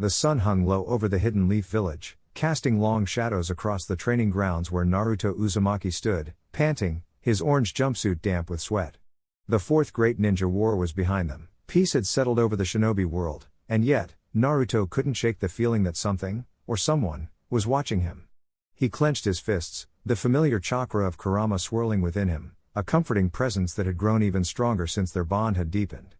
The sun hung low over the hidden leaf village, casting long shadows across the training grounds where Naruto Uzumaki stood, panting, his orange jumpsuit damp with sweat. The fourth great ninja war was behind them. Peace had settled over the shinobi world, and yet, Naruto couldn't shake the feeling that something, or someone, was watching him. He clenched his fists, the familiar chakra of Kurama swirling within him, a comforting presence that had grown even stronger since their bond had deepened.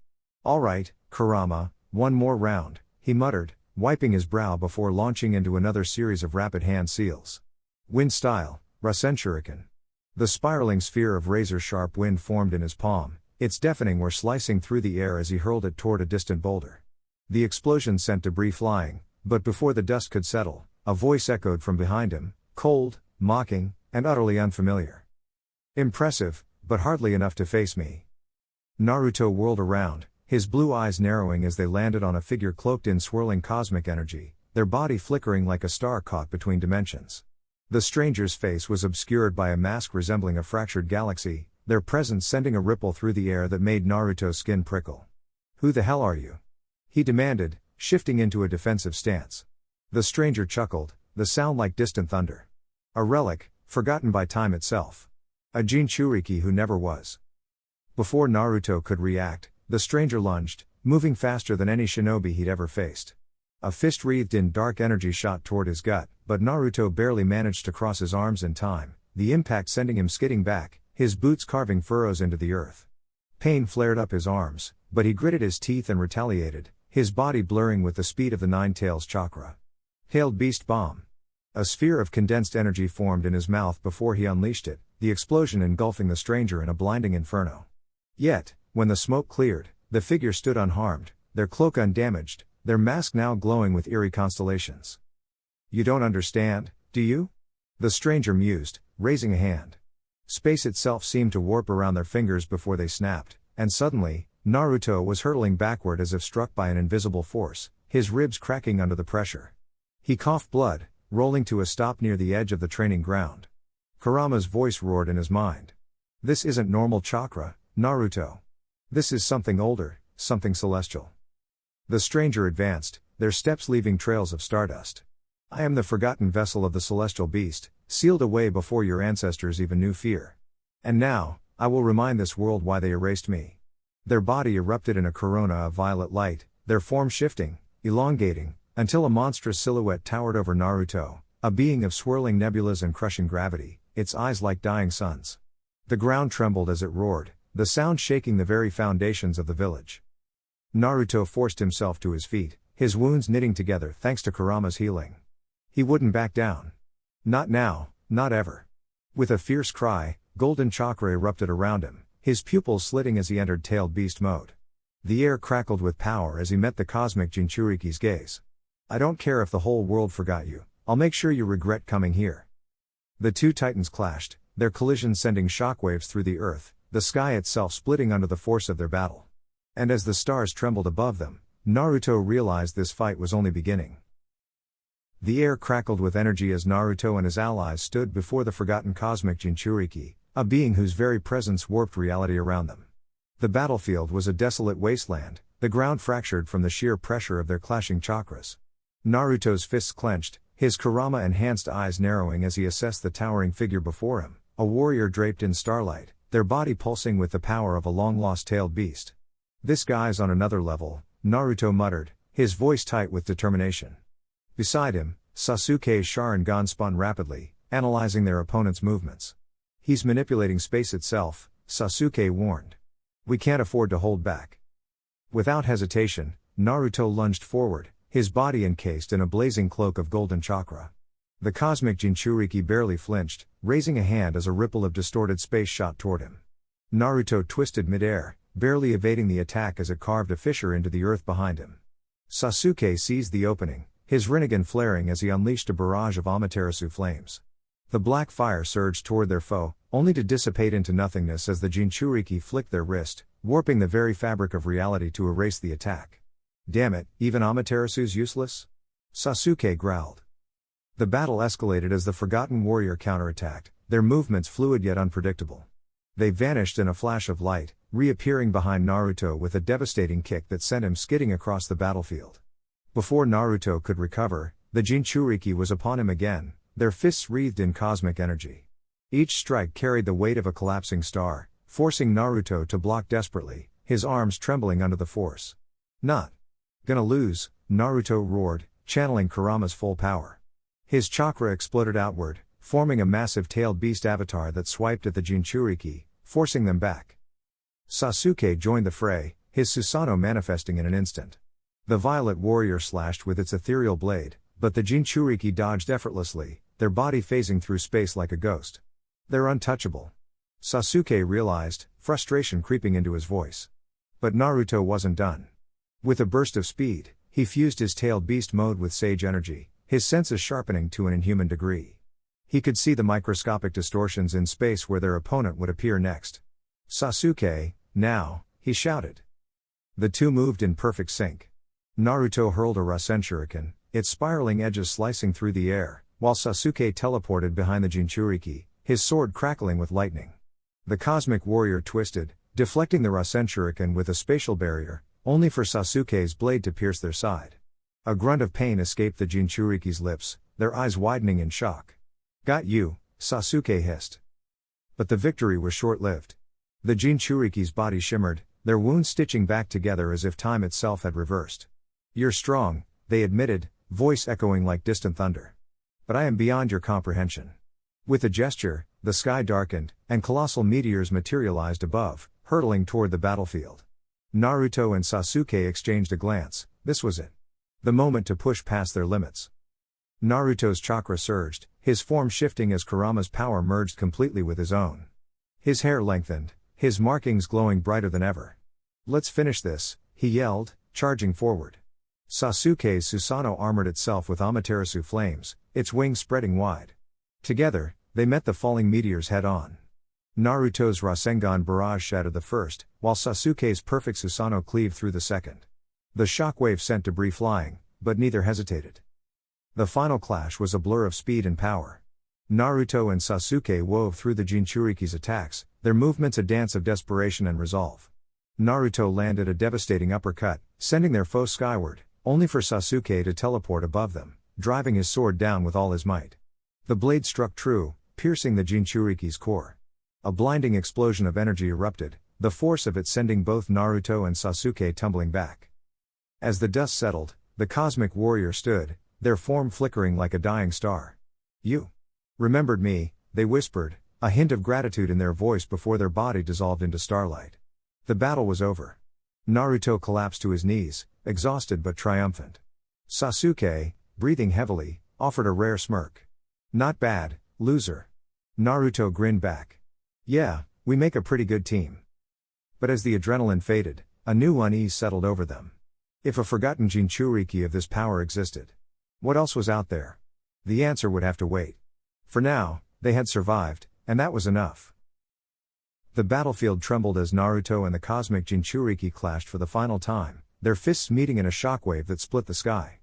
"All right, Kurama, one more round," he muttered, wiping his brow before launching into another series of rapid hand seals. Wind style, Rasenshuriken. The spiraling sphere of razor-sharp wind formed in his palm, its deafening whir slicing through the air as he hurled it toward a distant boulder. The explosion sent debris flying, but before the dust could settle, a voice echoed from behind him, cold, mocking, and utterly unfamiliar. "Impressive, but hardly enough to face me." Naruto whirled around, his blue eyes narrowing as they landed on a figure cloaked in swirling cosmic energy, their body flickering like a star caught between dimensions. The stranger's face was obscured by a mask resembling a fractured galaxy, their presence sending a ripple through the air that made Naruto's skin prickle. "Who the hell are you?" he demanded, shifting into a defensive stance. The stranger chuckled, the sound like distant thunder. "A relic, forgotten by time itself. A Jinchuriki who never was." Before Naruto could react, the stranger lunged, moving faster than any shinobi he'd ever faced. A fist wreathed in dark energy shot toward his gut, but Naruto barely managed to cross his arms in time, the impact sending him skidding back, his boots carving furrows into the earth. Pain flared up his arms, but he gritted his teeth and retaliated, his body blurring with the speed of the Nine Tails chakra. Hailed Beast Bomb. A sphere of condensed energy formed in his mouth before he unleashed it, the explosion engulfing the stranger in a blinding inferno. Yet, when the smoke cleared, the figure stood unharmed, their cloak undamaged, their mask now glowing with eerie constellations. "You don't understand, do you?" the stranger mused, raising a hand. Space itself seemed to warp around their fingers before they snapped, and suddenly, Naruto was hurtling backward as if struck by an invisible force, his ribs cracking under the pressure. He coughed blood, rolling to a stop near the edge of the training ground. Kurama's voice roared in his mind. "This isn't normal chakra, Naruto. This is something older, something celestial." The stranger advanced, their steps leaving trails of stardust. "I am the forgotten vessel of the celestial beast, sealed away before your ancestors even knew fear. And now, I will remind this world why they erased me." Their body erupted in a corona of violet light, their form shifting, elongating, until a monstrous silhouette towered over Naruto, a being of swirling nebulas and crushing gravity, its eyes like dying suns. The ground trembled as it roared, the sound shaking the very foundations of the village. Naruto forced himself to his feet, his wounds knitting together thanks to Kurama's healing. He wouldn't back down. Not now, not ever. With a fierce cry, golden chakra erupted around him, his pupils slitting as he entered tailed beast mode. The air crackled with power as he met the cosmic Jinchuriki's gaze. "I don't care if the whole world forgot you, I'll make sure you regret coming here." The two titans clashed, their collision sending shockwaves through the earth, the sky itself splitting under the force of their battle. And as the stars trembled above them, Naruto realized this fight was only beginning. The air crackled with energy as Naruto and his allies stood before the forgotten cosmic Jinchuriki, a being whose very presence warped reality around them. The battlefield was a desolate wasteland, the ground fractured from the sheer pressure of their clashing chakras. Naruto's fists clenched, his Kurama-enhanced eyes narrowing as he assessed the towering figure before him, a warrior draped in starlight, their body pulsing with the power of a long-lost tailed beast. "This guy's on another level," Naruto muttered, his voice tight with determination. Beside him, Sasuke's Sharingan spun rapidly, analyzing their opponent's movements. "He's manipulating space itself," Sasuke warned. "We can't afford to hold back." Without hesitation, Naruto lunged forward, his body encased in a blazing cloak of golden chakra. The cosmic Jinchuriki barely flinched, raising a hand as a ripple of distorted space shot toward him. Naruto twisted midair, barely evading the attack as it carved a fissure into the earth behind him. Sasuke seized the opening, his Rinnegan flaring as he unleashed a barrage of Amaterasu flames. The black fire surged toward their foe, only to dissipate into nothingness as the Jinchuriki flicked their wrist, warping the very fabric of reality to erase the attack. "Damn it, even Amaterasu's useless?" Sasuke growled. The battle escalated as the forgotten warrior counterattacked, their movements fluid yet unpredictable. They vanished in a flash of light, reappearing behind Naruto with a devastating kick that sent him skidding across the battlefield. Before Naruto could recover, the Jinchuriki was upon him again, their fists wreathed in cosmic energy. Each strike carried the weight of a collapsing star, forcing Naruto to block desperately, his arms trembling under the force. Not gonna lose, Naruto roared, channeling Kurama's full power. His chakra exploded outward, forming a massive tailed beast avatar that swiped at the Jinchuriki, forcing them back. Sasuke joined the fray, his Susanoo manifesting in an instant. The violet warrior slashed with its ethereal blade, but the Jinchuriki dodged effortlessly, their body phasing through space like a ghost. They're untouchable. Sasuke realized, frustration creeping into his voice. But Naruto wasn't done. With a burst of speed, he fused his tailed beast mode with sage energy, his senses sharpening to an inhuman degree. He could see the microscopic distortions in space where their opponent would appear next. Sasuke, now, he shouted. The two moved in perfect sync. Naruto hurled a Rasen Shuriken, its spiraling edges slicing through the air, while Sasuke teleported behind the Jinchuriki, his sword crackling with lightning. The cosmic warrior twisted, deflecting the Rasen Shuriken with a spatial barrier, only for Sasuke's blade to pierce their side. A grunt of pain escaped the Jinchuriki's lips, their eyes widening in shock. Got you, Sasuke hissed. But the victory was short-lived. The Jinchuriki's body shimmered, their wounds stitching back together as if time itself had reversed. You're strong, they admitted, voice echoing like distant thunder. But I am beyond your comprehension. With a gesture, the sky darkened, and colossal meteors materialized above, hurtling toward the battlefield. Naruto and Sasuke exchanged a glance. This was it. The moment to push past their limits. Naruto's chakra surged, his form shifting as Kurama's power merged completely with his own. His hair lengthened, his markings glowing brighter than ever. Let's finish this, he yelled, charging forward. Sasuke's Susanoo armored itself with Amaterasu flames, its wings spreading wide. Together, they met the falling meteors head-on. Naruto's Rasengan barrage shattered the first, while Sasuke's perfect Susanoo cleaved through the second. The shockwave sent debris flying, but neither hesitated. The final clash was a blur of speed and power. Naruto and Sasuke wove through the Jinchuriki's attacks, their movements a dance of desperation and resolve. Naruto landed a devastating uppercut, sending their foe skyward, only for Sasuke to teleport above them, driving his sword down with all his might. The blade struck true, piercing the Jinchuriki's core. A blinding explosion of energy erupted, the force of it sending both Naruto and Sasuke tumbling back. As the dust settled, the cosmic warrior stood, their form flickering like a dying star. You remembered me, they whispered, a hint of gratitude in their voice before their body dissolved into starlight. The battle was over. Naruto collapsed to his knees, exhausted but triumphant. Sasuke, breathing heavily, offered a rare smirk. Not bad, loser. Naruto grinned back. Yeah, we make a pretty good team. But as the adrenaline faded, a new unease settled over them. If a forgotten Jinchuriki of this power existed, what else was out there? The answer would have to wait. For now, they had survived, and that was enough. The battlefield trembled as Naruto and the cosmic Jinchuriki clashed for the final time, their fists meeting in a shockwave that split the sky.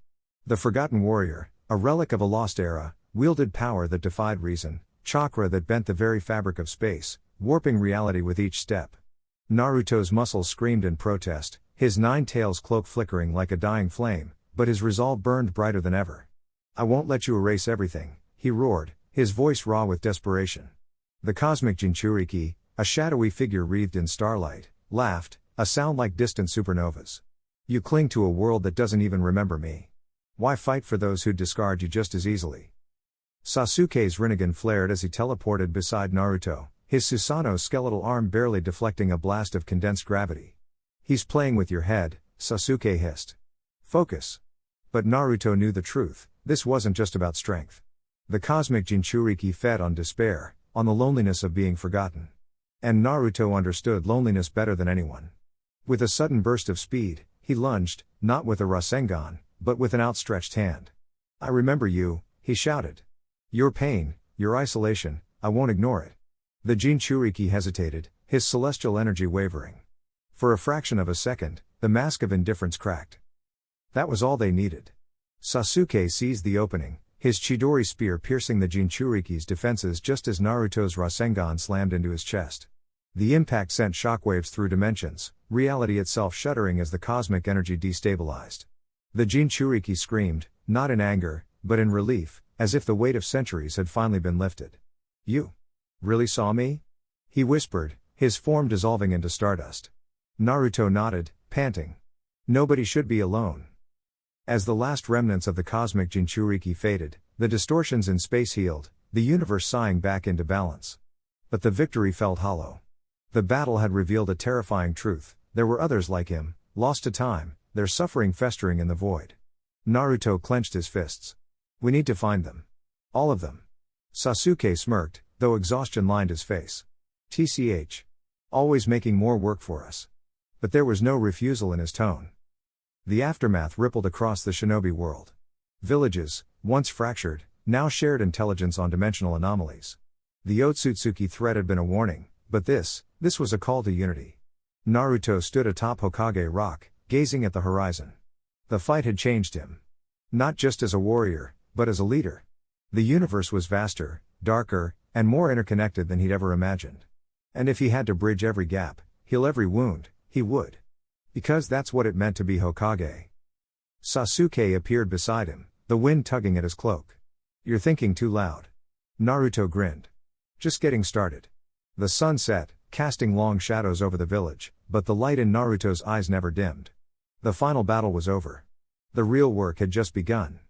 The forgotten warrior, a relic of a lost era, wielded power that defied reason, chakra that bent the very fabric of space, warping reality with each step. Naruto's muscles screamed in protest, his nine tails cloak flickering like a dying flame, but his resolve burned brighter than ever. I won't let you erase everything, he roared, his voice raw with desperation. The cosmic Jinchuriki, a shadowy figure wreathed in starlight, laughed, a sound like distant supernovas. You cling to a world that doesn't even remember me. Why fight for those who'd discard you just as easily? Sasuke's Rinnegan flared as he teleported beside Naruto, his Susanoo skeletal arm barely deflecting a blast of condensed gravity. He's playing with your head, Sasuke hissed. Focus. But Naruto knew the truth, this wasn't just about strength. The cosmic Jinchuriki fed on despair, on the loneliness of being forgotten. And Naruto understood loneliness better than anyone. With a sudden burst of speed, he lunged, not with a Rasengan, but with an outstretched hand. I remember you, he shouted. Your pain, your isolation, I won't ignore it. The Jinchuriki hesitated, his celestial energy wavering. For a fraction of a second, the mask of indifference cracked. That was all they needed. Sasuke seized the opening, his Chidori spear piercing the Jinchuriki's defenses just as Naruto's Rasengan slammed into his chest. The impact sent shockwaves through dimensions, reality itself shuddering as the cosmic energy destabilized. The Jinchuriki screamed, not in anger, but in relief, as if the weight of centuries had finally been lifted. You really saw me? He whispered, his form dissolving into stardust. Naruto nodded, panting. Nobody should be alone. As the last remnants of the cosmic Jinchuriki faded, the distortions in space healed, the universe sighing back into balance. But the victory felt hollow. The battle had revealed a terrifying truth: there were others like him, lost to time, their suffering festering in the void. Naruto clenched his fists. We need to find them. All of them. Sasuke smirked, though exhaustion lined his face. TCH. Always making more work for us. But there was no refusal in his tone. The aftermath rippled across the shinobi world. Villages, once fractured, now shared intelligence on dimensional anomalies. The Otsutsuki threat had been a warning, but this was a call to unity. Naruto stood atop Hokage Rock, gazing at the horizon. The fight had changed him. Not just as a warrior, but as a leader. The universe was vaster, darker, and more interconnected than he'd ever imagined. And if he had to bridge every gap, heal every wound, he would. Because that's what it meant to be Hokage. Sasuke appeared beside him, the wind tugging at his cloak. You're thinking too loud. Naruto grinned. Just getting started. The sun set, casting long shadows over the village, but the light in Naruto's eyes never dimmed. The final battle was over. The real work had just begun.